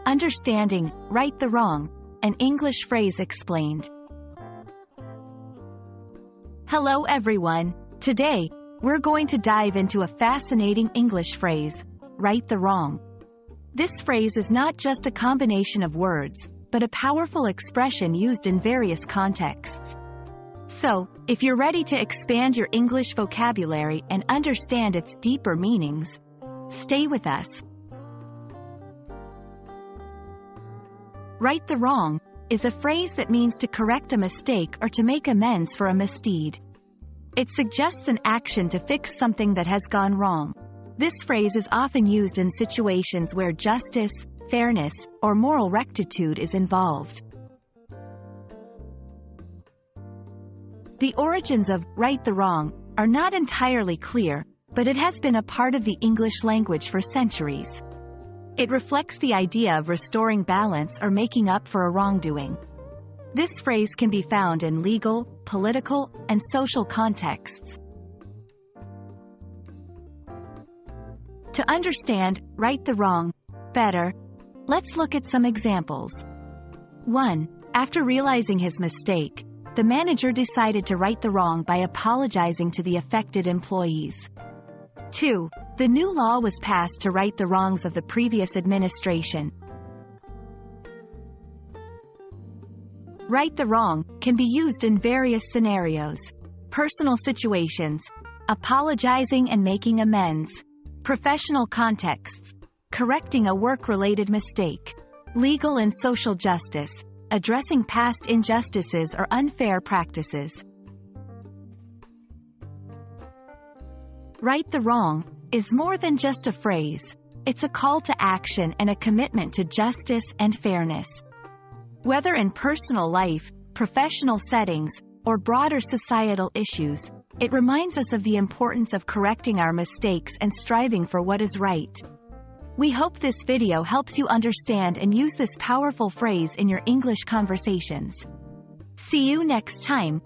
Understanding, right the wrong, an English phrase explained. Hello everyone. Today, we're going to dive into a fascinating English phrase, right the wrong. This phrase is not just a combination of words, but a powerful expression used in various contexts. So, if you're ready to expand your English vocabulary and understand its deeper meanings, stay with us. Right the wrong is a phrase that means to correct a mistake or to make amends for a misdeed. It suggests an action to fix something that has gone wrong. This phrase is often used in situations where justice, fairness, or moral rectitude is involved. The origins of right the wrong are not entirely clear, but it has been a part of the English language for centuries. It reflects the idea of restoring balance or making up for a wrongdoing. This phrase can be found in legal, political, and social contexts. To understand right the wrong better, let's look at some examples. 1. After realizing his mistake, the manager decided to right the wrong by apologizing to the affected employees. 2. The new law was passed to right the wrongs of the previous administration. Right the wrong can be used in various scenarios. Personal situations, apologizing and making amends. Professional contexts, correcting a work-related mistake. Legal and social justice, addressing past injustices or unfair practices. Right the wrong is more than just a phrase. It's a call to action and a commitment to justice and fairness. Whether in personal life, professional settings, or broader societal issues, it reminds us of the importance of correcting our mistakes and striving for what is right. We hope this video helps you understand and use this powerful phrase in your English conversations. See you next time.